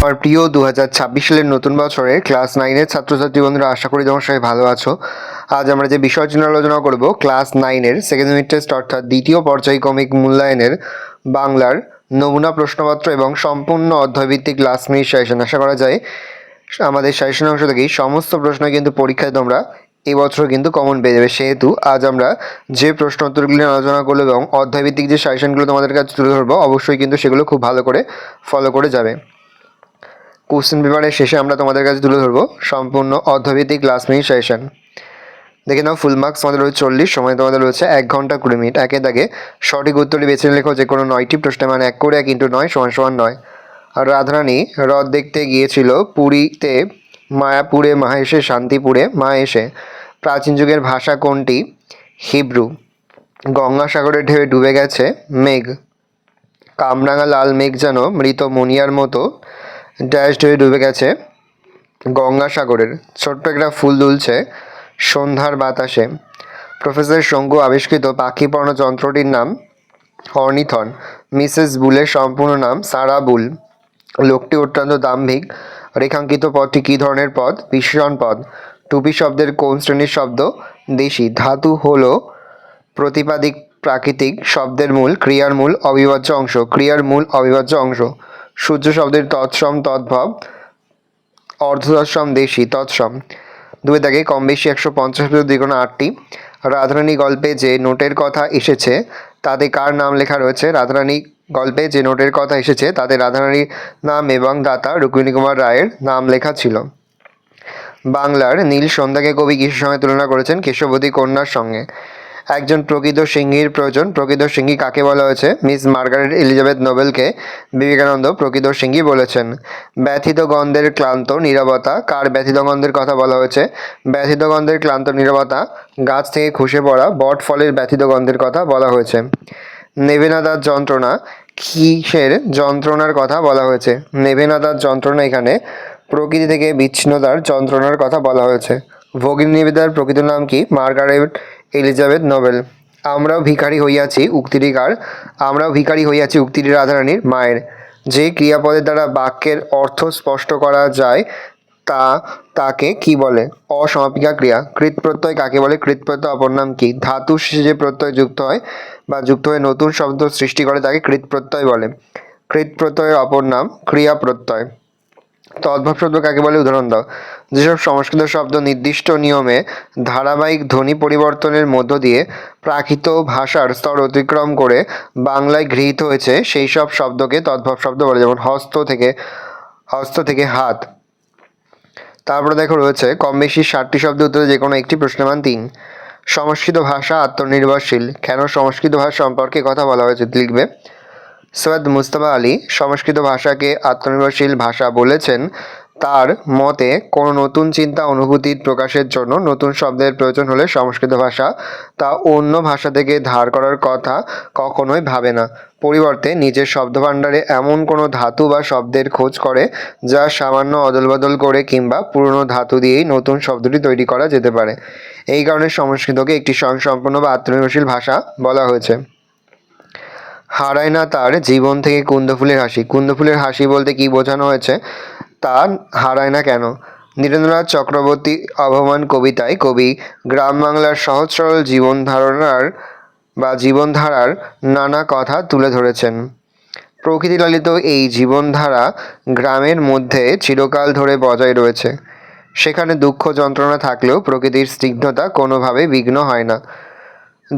আমার প্রিয় 2026 সালের নতুন বছরের ক্লাস 9-এর ছাত্রছাত্রী বন্ধুরা, আশা করি তোমরা সবাই ভালো আছো। আজ আমরা যে বিষয় নিয়ে আলোচনা করব, ক্লাস 9-এর সেকেন্ড ইউনিট টেস্ট অর্থাৎ দ্বিতীয় পর্যায়ক্রমিক মূল্যায়নের বাংলার নমুনা প্রশ্নপত্র এবং সম্পূর্ণ অধ্যায়ভিত্তিক লাস্ট মিনিট সাজেশন। আশা করা যায় আমাদের সাজেশন অংশ থেকেই সমস্ত প্রশ্ন কিন্তু পরীক্ষায় তোমরা এবছর কিন্তু কমন পেয়ে যাবে। সেহেতু আজ আমরা যে প্রশ্ন উত্তরগুলি আলোচনা করবো এবং অধ্যায়ভিত্তিক যে সাজেশনগুলো তোমাদের কাছে তুলে ধরবো, অবশ্যই কিন্তু সেগুলো খুব ভালো করে ফলো করে যাবে। কোশ্চেন পেপারের শেষে আমরা তোমাদের কাছে তুলে ধরবো সম্পূর্ণ অধ্যায়ভিত্তিক লাস্ট মিনিট সাজেশন। দেখে নাও, ফুল মার্কস তোমাদের রয়েছে 40, সময় তোমাদের রয়েছে 1 ঘন্টা 20 মিনিট। একে দাগে সঠিক উত্তরটি বেছে লেখো যে কোনো 9টি প্রশ্নে, মানে 1 করে 1 × 9 = 9। আর রাধারানী হ্রদ দেখতে গিয়েছিল পুরীতে, মায়াপুরে মা এসে, শান্তিপুরে মা এসে। প্রাচীন যুগের ভাষা কোনটি? হিব্রু। গঙ্গাসাগরের ঢেউয়ে ডুবে গেছে মেঘ। কামরাঙা লাল মেঘ যেন মৃত মনিয়ার মতো ড্যাশ ঢেউয়ে ডুবে গেছে গঙ্গাসাগরের। ছোট্ট একটা ফুল দুলছে সন্ধ্যার বাতাসে। প্রফেসর শঙ্কু আবিষ্কৃত পাখি পড়ানো যন্ত্রটির নাম অর্নিথন। মিসেস বুলের সম্পূর্ণ নাম সারা বুল। লোকটি অত্যন্ত দাম্ভিক। রেখাঙ্কিত পদটি কী ধরনের পদ? বিশেষণ পদ। টুপি শব্দের কোন শ্রেণীর শব্দ? দেশি। ধাতু হলো প্রতিপাদিক প্রাকৃতিক শব্দের মূল, ক্রিয়ার মূল অবিভাজ্য অংশ। ক্রিয়ার মূল অবিভাজ্য অংশ। সূর্য শব্দের তৎসম তদ্ভব অর্ধতৎসম দেশি তৎসম। দুই দাগে কম বেশি 150 দ্বিগুণ 8টি। রাধারানী গল্পে যে নোটের কথা এসেছে তাতে কার নাম লেখা রয়েছে? রাধারানী গল্পে যে নোটের কথা এসেছে তাতে রাধারানীর নাম এবং দাতা রুক্মিণী কুমার রায়ের নাম লেখা ছিল। বাংলার নীল সন্ধ্যাকে কবি কিসের সঙ্গে তুলনা করেছেন? কেশবতী কন্যার সঙ্গে। একজন প্রকৃত সিংহীর প্রয়োজন। প্রকৃত সিংহী কাকে বলা হয়েছে? মিস মার্গারেট এলিজাবেথ নোবেলকে বিবেকানন্দ প্রকৃত সিংহী বলেছেন। ব্যথিত গন্ধের ক্লান্ত নীরবতা, কার ব্যথিত গন্ধের কথা বলা হয়েছে? ব্যথিত গন্ধের ক্লান্ত নীরবতা গাছ থেকে খসে পড়া বট ফলের ব্যথিত গন্ধের কথা বলা হয়েছে। নেভেনাদার যন্ত্রণা কিসের যন্ত্রণার কথা বলা হয়েছে? নেভেনাদার যন্ত্রণা এখানে প্রকৃতি থেকে বিচ্ছিন্নতার যন্ত্রণার কথা বলা হয়েছে। ভগিনী নিবেদিতার প্রকৃত নাম কি? Margaret Elizabeth Nobel. আমরাও ভিখারি হইয়াছি উক্তিটি কার? আমরাও ভিখারি হইয়াছি উক্তিটি রাধারানীর মায়ের। যে ক্রিয়াপদের দ্বারা বাক্যের অর্থ স্পষ্ট করা যায় তাকে কি বলে? অসমাপিকা ক্রিয়া। কৃৎ প্রত্যয় কাকে বলে? কৃৎ প্রত্যয় অপর নাম কি? ধাতুর শেষে যে প্রত্যয় যুক্ত হয় বা যুক্ত হয়ে নতুন শব্দ সৃষ্টি করে তাকে কৃৎ প্রত্যয় বলে। কৃৎ প্রত্যয়ের অপর নাম ক্রিয়া প্রত্যয়। তদ্ভব শব্দ কাকে বলে? উদাহরণ দাও। যেসব সংস্কৃত শব্দ নির্দিষ্ট নিয়মে ধারাবাহিক ধ্বনি পরিবর্তনের মধ্য দিয়ে প্রাকৃত ভাষার স্তর অতিক্রম করে বাংলায় গৃহীত হয়েছে সেই সব শব্দকে তদ্ভব শব্দ বলে। যেমন হস্ত থেকে হাত। তারপরে দেখো রয়েছে কম বেশি 60টি শব্দ উত্তরে যে কোনো একটি প্রশ্নের মান 3। সংস্কৃত ভাষা আত্মনির্ভরশীল। কেন সংস্কৃত ভাষা সম্পর্কে কথা বলা হয়েছে লিখবে। সৈয়দ মুজতবা আলী সংস্কৃত ভাষাকে আত্মনির্ভরশীল ভাষা বলেছেন। তার মতে কোনো নতুন চিন্তা অনুভূতির প্রকাশের জন্য নতুন শব্দের প্রয়োজন হলে সংস্কৃত ভাষা তা অন্য ভাষা থেকে ধার করার কথা কখনোই ভাবে না। পরিবর্তে নিজের শব্দভাণ্ডারে এমন কোনো ধাতু বা শব্দের খোঁজ করে যা সামান্য অদলবদল করে কিংবা পুরনো ধাতু দিয়েই নতুন শব্দটি তৈরি করা যেতে পারে। এই কারণে সংস্কৃতকে একটি স্বয়ংসম্পূর্ণ বা আত্মনির্ভরশীল ভাষা বলা হয়েছে। হারায় না তার জীবন থেকে কুন্দফুলের হাসি। কুন্দফুলের হাসি বলতে কি বোঝানো হয়েছে? তা হারায় না কেন? নীরেন্দ্রনাথ চক্রবর্তী অবমান কবিতায় কবি গ্রাম বাংলার সহজ সরল জীবনধারার নানা কথা তুলে ধরেছেন। প্রকৃতি লালিত এই জীবনধারা গ্রামের মধ্যে চিরকাল ধরে বজায় রয়েছে। সেখানে দুঃখ যন্ত্রণা থাকলেও প্রকৃতির স্নিগ্ধতা কোনোভাবেই বিঘ্ন হয় না।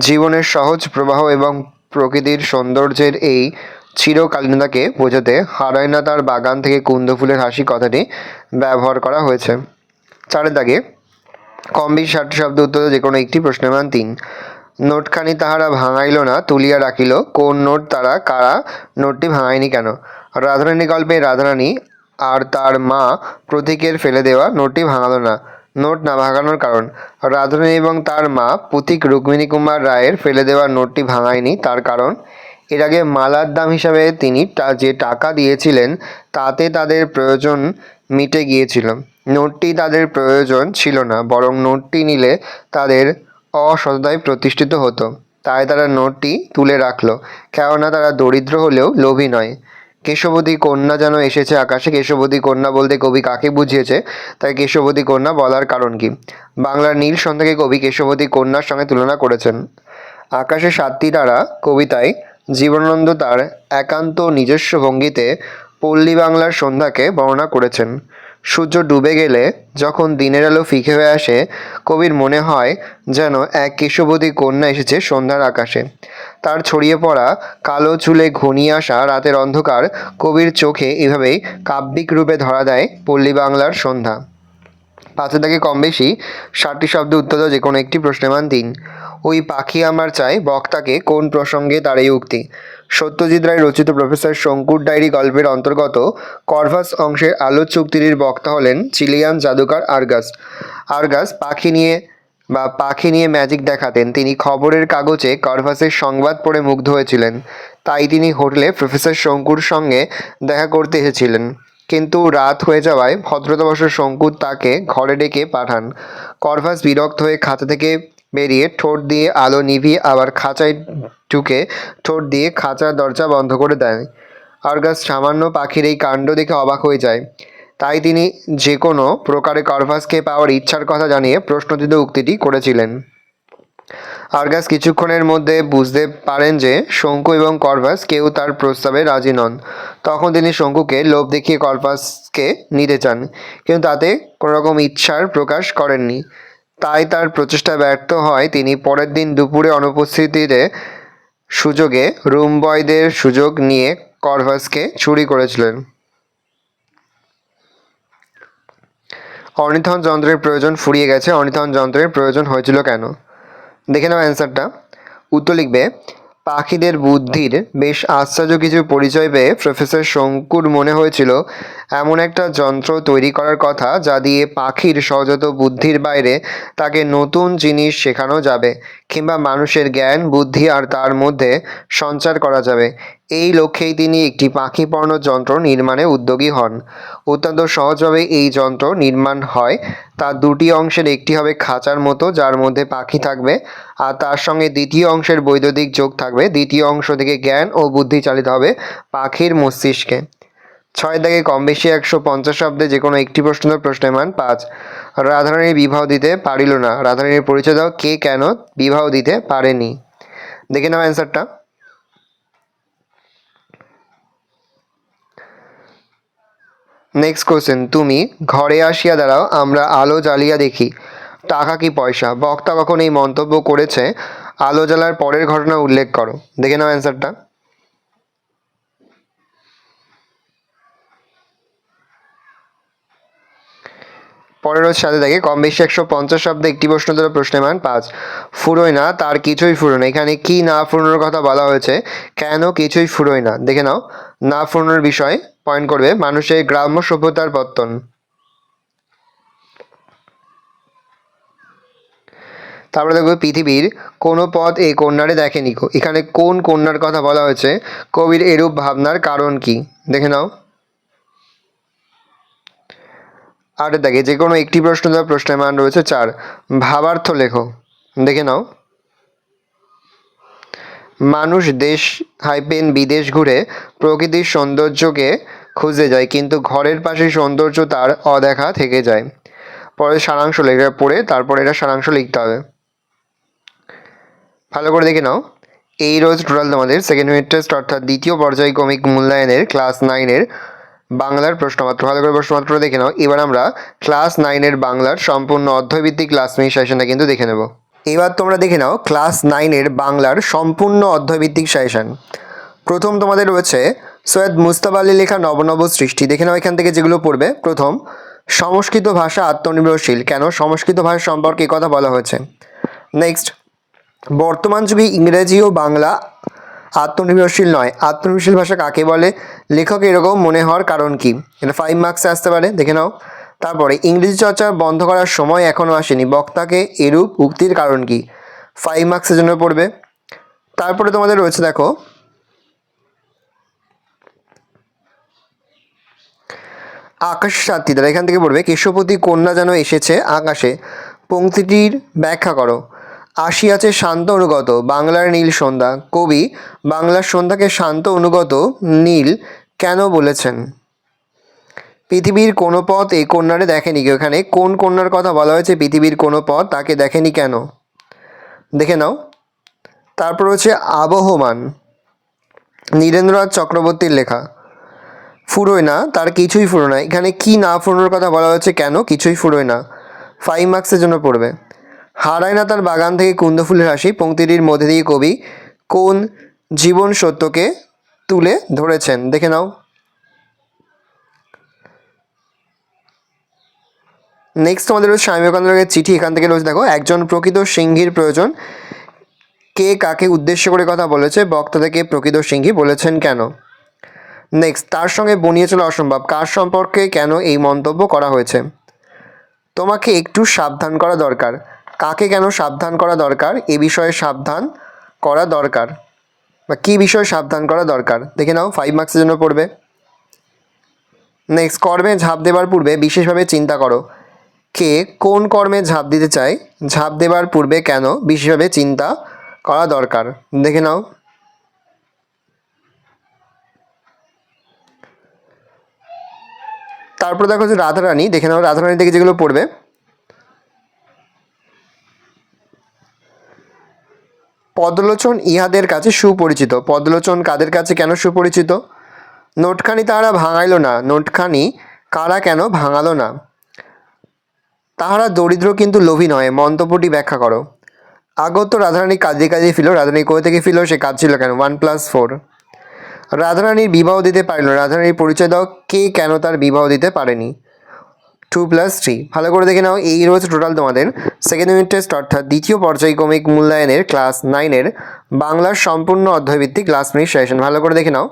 জীবনের সহজ প্রবাহ এবং প্রকৃতির সৌন্দর্যের এই চিরকালীনতাকে বোঝাতে হারায় না তার বাগান থেকে কুন্দফুলের হাসি কথাটি ব্যবহার করা হয়েছে। 4 দাগে কম বেশি 60টি শব্দ উত্তরে যে কোনো একটি প্রশ্নের মান 3। নোটখানি তাহারা ভাঙাইল না তুলিয়া রাখিল। কোন নোট তারা? কারা নোটটি ভাঙায়নি কেন? রাধারানী গল্পে রাধারানী আর তার মা প্রতীকের ফেলে দেওয়া নোটটি ভাঙালো না। নোট না ভাঙানোর কারণ? রাধারানী এবং তার মা প্রতীক রুক্মিণী কুমার রায়ের ফেলে দেওয়া নোটটি ভাঙায়নি, তার কারণ এর আগে মালার দাম হিসাবে তিনি যে টাকা দিয়েছিলেন তাতে তাদের প্রয়োজন মিটে গিয়েছিল। নোটটি তাদের প্রয়োজন ছিল না, বরং নোটটি নিলে তাদের অসততায় প্রতিষ্ঠিত হতো। তাই তারা নোটটি তুলে রাখলো, কেননা তারা দরিদ্র হলেও লোভী নয়। কেশবতী কন্যা যেন এসেছে আকাশে। কেশবতী কন্যা বলতে কবি কাকে বুঝিয়েছে, তাই কেশবতী কন্যা বলার কারণ কি? বাংলার নীল সন্ধ্যাকে কবি কেশবতী কন্যার সঙ্গে তুলনা করেছেন। আকাশে সাতটি তারা কবিতায় জীবনানন্দ তার একান্ত নিজস্ব ভঙ্গিতে পল্লী বাংলার সন্ধ্যাকে বর্ণনা করেছেন। সূর্য ডুবে গেলে যখন দিনের আলো ফিকে হয়ে আসে, কবির মনে হয় যেন এক কেশবতী কন্যা এসেছে সন্ধ্যার আকাশে। তার ছড়িয়ে পড়া কালো চুলে ঘনিয়ে আসা রাতের অন্ধকার কবির চোখে এভাবেই কাব্যিক রূপে ধরা দেয় পল্লী বাংলার সন্ধ্যা। পাঁচের দাগে কম বেশি 60টি শব্দ উত্তর দাও যে কোনো একটি প্রশ্নের মান 3। ওই পাখি আমার চাই বক্তাকে কোন প্রসঙ্গে তার এই উক্তি? সত্যজিৎ রায় রচিত প্রফেসর শঙ্কুর ডায়েরি গল্পের অন্তর্গত কর্ভাস অংশের আলোচ্য উক্তিটির বক্তা হলেন চিলিয়ান জাদুকর আর্গাস। আর্গাস পাখি নিয়ে ম্যাজিক দেখাতেন। তিনি খবরের কাগজে কর্ভাসের সংবাদ পড়ে মুগ্ধ হয়েছিলেন, তাই তিনি হোটেলে প্রফেসর শঙ্কুর সঙ্গে দেখা করতে এসেছিলেন। কিন্তু রাত হয়ে যাওয়ায় ভদ্রতাবশ শঙ্কু তাকে ঘরে ডেকে পাঠান। কর্ভাস বিরক্ত হয়ে খাঁচা থেকে বেরিয়ে ঠোঁট দিয়ে আলো নিভিয়ে আবার খাঁচায় ঢুকে ঠোঁট দিয়ে খাঁচার দরজা বন্ধ করে দেয়। আর্গাস সামান্য পাখির এই কাণ্ড দেখে অবাক হয়ে যায়, তাই তিনি যে কোনো প্রকারে কর্ভাসকে পাওয়ার ইচ্ছার কথা জানিয়ে প্রশ্নোত্থিত উক্তিটি করেছিলেন। আর্গাস কিছুক্ষণের মধ্যে বুঝতে পারেন যে শঙ্কু এবং কর্ভাস কেউ তার প্রস্তাবে রাজি নন। তখন তিনি শঙ্কুকে লোভ দেখিয়ে কর্ভাসকে নিতে চান, কিন্তু তাতে কোনোরকম ইচ্ছার প্রকাশ করেননি। তাই তার প্রচেষ্টা ব্যর্থ হয়। তিনি পরের দিন দুপুরে অনুপস্থিতিতে সুযোগে রুম বয়দের সুযোগ নিয়ে কর্ভাসকে চুরি করেছিলেন। অর্নিথন যন্ত্রের প্রয়োজন ফুরিয়ে গেছে। অর্নিথন যন্ত্রের প্রয়োজন হয়েছিল কেন? দেখে নাও অ্যান্সারটা। উত্তর লিখবে, পাখিদের বুদ্ধির বেশ আশ্চর্য কিছু পরিচয় পেয়ে প্রফেসর শঙ্কুর মনে হয়েছিল এমন একটা যন্ত্র তৈরি করার কথা যা দিয়ে পাখির সহজাত বুদ্ধির বাইরে তাকে নতুন জিনিস শেখানো যাবে, কিংবা মানুষের জ্ঞান বুদ্ধি আর তার মধ্যে সঞ্চার করা যাবে। এই লক্ষ্যেই তিনি একটি পাখিপর্ণ যন্ত্র নির্মাণে উদ্যোগী হন। অত্যন্ত সহজভাবে এই যন্ত্র নির্মাণ হয়। তার দুটি অংশের একটি হবে খাঁচার মতো, যার মধ্যে পাখি থাকবে, আর তার সঙ্গে দ্বিতীয় অংশের বৈদ্যুতিক যোগ থাকবে। দ্বিতীয় অংশ থেকে জ্ঞান ও বুদ্ধি চালিত হবে পাখির মস্তিষ্কে। 6 দাগে কম বেশি 150 শব্দে যে কোনো একটি প্রশ্নের মান 5। রাধারানী বিবাহ দিতে পারিল না। রাধারানীর পরিচয় দাও, কে কেন বিবাহ দিতে পারেনি? দেখে নাও অ্যান্সারটা। নেক্সট কোশ্চেন, তুমি ঘরে আসিয়া দাঁড়াও, আমরা আলো জ্বালিয়া দেখি, টাকা কি পয়সা? বক্তা কখন এই মন্তব্য করেছে? আলো জ্বালার পরের ঘটনা উল্লেখ করো। দেখে নাও অ্যান্সারটা। পরের সাথে দেখে কম বেশি 150 শব্দে একটি প্রশ্ন ধরো প্রশ্নের মান 5। ফুরোয় না, তার কিছুই ফুরোয় না। এখানে কি না ফুরোনোর কথা বলা হয়েছে? কেন কিছুই ফুরোয় না? দেখে নাও। না ফুরোনোর বিষয় পয়েন্ট করবে মানুষের গ্রাম্য সভ্যতার পত্তন। তারপরে দেখবে পৃথিবীর কোনো পথ এই কন্যারে দেখেনি কো। এখানে কোন কন্যার কথা বলা হয়েছে? কবির এরূপ ভাবনার কারণ কি? দেখে নাও। আটের দাগে যে কোনো একটি প্রশ্ন দেওয়া প্রশ্নের মান রয়েছে 4। ভাবার্থ লেখো। দেখে নাও। মানুষ দেশ বিদেশ ঘুরে প্রকৃতির সৌন্দর্যকে খুঁজে যায়, কিন্তু ঘরের পাশে সৌন্দর্য তার অদেখা থেকে যায়। পরে সারাংশ লেখা পড়ে তারপরে এটা সারাংশ লিখতে হবে। ভালো করে দেখে নাও। এই রোজ টোটাল তোমাদের সেকেন্ড ইউনিট টেস্ট অর্থাৎ দ্বিতীয় পর্যায়ক্রমিক মূল্যায়নের ক্লাস 9-এর বাংলার প্রশ্নপত্র। ভালো করে প্রশ্নপত্র দেখে নাও। এবার আমরা ক্লাস 9-এর বাংলার সম্পূর্ণ অধ্যায়ভিত্তিক ক্লাস সাজেশনটা কিন্তু দেখে নেব। এবার তোমরা দেখে নাও ক্লাস 9-এর বাংলার সম্পূর্ণ অধ্যায়ভিত্তিক সাজেশন। প্রথম তোমাদের রয়েছে সৈয়দ মুজতবা আলী লেখা নবনব সৃষ্টি। দেখে নাও এখান থেকে যেগুলো পড়বে। প্রথম, সংস্কৃত ভাষা আত্মনির্ভরশীল কেন? সংস্কৃত ভাষা সম্পর্কে কথা বলা হয়েছে। নেক্সট, বর্তমান যুগে ইংরেজি ও বাংলা আত্মনির্ভরশীল নয়, আত্মনির্ভরশীল ভাষা কাকে বলে? লেখক এরকম মনে হওয়ার কারণ কি? এটা 5 মার্কসে আসতে পারে, দেখে নাও। তারপরে ইংরেজি চর্চা বন্ধ করার সময় এখনও আসেনি, বক্তাকে এরূপ উক্তির কারণ কি? 5 মার্কসের জন্য পড়বে। তারপরে তোমাদের রয়েছে দেখো আকাশের সাতটি তারা। এখান থেকে পড়বে কেশবতী কন্যা যেন এসেছে আকাশে, পংক্তিটির ব্যাখ্যা করো। আসিয়াছে শান্ত অনুগত বাংলার নীল সন্ধ্যা। কবি বাংলার সন্ধ্যাকে শান্ত অনুগত নীল কেন বলেছেন? পৃথিবীর কোনো পথ এই কন্যারে দেখেনি কি? ওখানে কোন কন্যার কথা বলা হয়েছে? পৃথিবীর কোনো পথ তাকে দেখেনি কেন? দেখে নাও। তারপর হচ্ছে আবহমান, নীরেন্দ্রনাথ চক্রবর্তীর লেখা। ফুরোয় না, তার কিছুই ফুরোয় না। এখানে কি না ফুরোনোর কথা বলা হয়েছে? কেন কিছুই ফুরোয় না? 5 মার্কসের জন্য পড়বে। হারায় না তার বাগান থেকে কুন্দ ফুলের হাসি, পংক্তিটির মধ্যে দিয়ে কবি কোন জীবন সত্যকে তুলে ধরেছেন? দেখে নাও। নেক্সট আমাদের রয়েছে স্বামী বিবেকানন্দের চিঠি। এখান থেকে রয়েছে দেখো, একজন প্রকৃত সিংহীর প্রয়োজন। কে কাকে উদ্দেশ্য করে কথা বলেছে? বক্তা থেকে প্রকৃত সিংহী বলেছেন কেন? নেক্সট, তার সঙ্গে বনিয়ে চলা অসম্ভব, কার সম্পর্কে কেন এই মন্তব্য করা হয়েছে? তোমাকে একটু সাবধান করা দরকার। কাকে কেন সাবধান করা দরকার? এ বিষয়ে সাবধান করা দরকার, বা কী বিষয়ে সাবধান করা দরকার? দেখে নাও, 5 মার্কসের জন্য পড়বে। নেক্সট, কর্মে ঝাঁপ দেবার পূর্বে বিশেষভাবে চিন্তা করো। কে কোন কর্মে ঝাঁপ দিতে চায়? ঝাঁপ দেবার পূর্বে কেন বিশেষভাবে চিন্তা করা দরকার? দেখে নাও। তারপর দেখো যে রাধারানী, দেখে নাও রাধারানী থেকে যেগুলো পড়বে। পদলোচন ইহাদের কাছে সুপরিচিত। পদলোচন কাদের কাছে কেন সুপরিচিত? নোটখানি তাহারা ভাঙাইল না, নোটখানি কারা কেন ভাঙালো না? তাহারা দরিদ্র কিন্তু লোভী নয়, মন্তব্যটি ব্যাখ্যা করো। আগত রাধারানী কাঁদিয়ে কাঁদিয়ে ফিরল, রাধারানী কোথা থেকে ফিরল? সে কাঁদছিল কেন? 1+4। রাধারানীর বিবাহ দিতে পারল, রাধারানীর পরিচয় দাও, কে কেন তার বিবাহ দিতে পারেনি? 2+3। ভালো করে দেখে নাও। এই রয়েছে টোটাল তোমাদের সেকেন্ড ইউনিট টেস্ট অর্থাৎ দ্বিতীয় পর্যায়ক্রমিক মূল্যায়নের ক্লাস 9-এর বাংলার সম্পূর্ণ অধ্যায়ভিত্তিক ক্লাস মিনিট সেশন। ভালো করে দেখে নাও।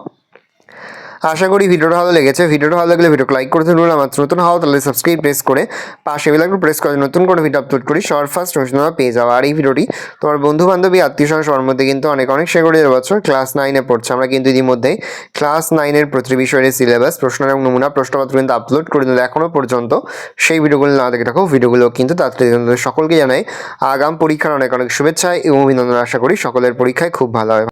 আশা করি ভিডিওটা ভালো লেগেছে। ভিডিওটা ভালো লাগলে ভিডিওকে লাইক করতে ভুলো না। আমার নতুন হও তাহলে সাবস্ক্রাইব প্রেস করে পাশে বেল আইকন প্রেস করে নতুন করে ভিডিও আপলোড করি সবার ফার্স্ট নোটিফিকেশন পেয়ে যাওয়া। আর এই ভিডিওটি তোমার বন্ধু বান্ধবী আত্মীয় স্বজন সবার মধ্যে কিন্তু অনেক শেয়ার করে দেওয়া। বছর ক্লাস 9-এ পড়ছে, আমরা কিন্তু ইতিমধ্যে ক্লাস 9-এর প্রতিটি বিষয়ের সিলেবাস, প্রশ্ন এবং নমুনা প্রশ্নপত্র কিন্তু আপলোড করে দিলে এখনও পর্যন্ত সেই ভিডিওগুলো না দেখে থাকো, ভিডিওগুলো কিন্তু তাড়াতাড়ি সকলকে জানাই আগাম পরীক্ষার অনেক শুভেচ্ছা এবং অভিনন্দন। আশা করি সকলের পরীক্ষায় খুব ভালো হয়।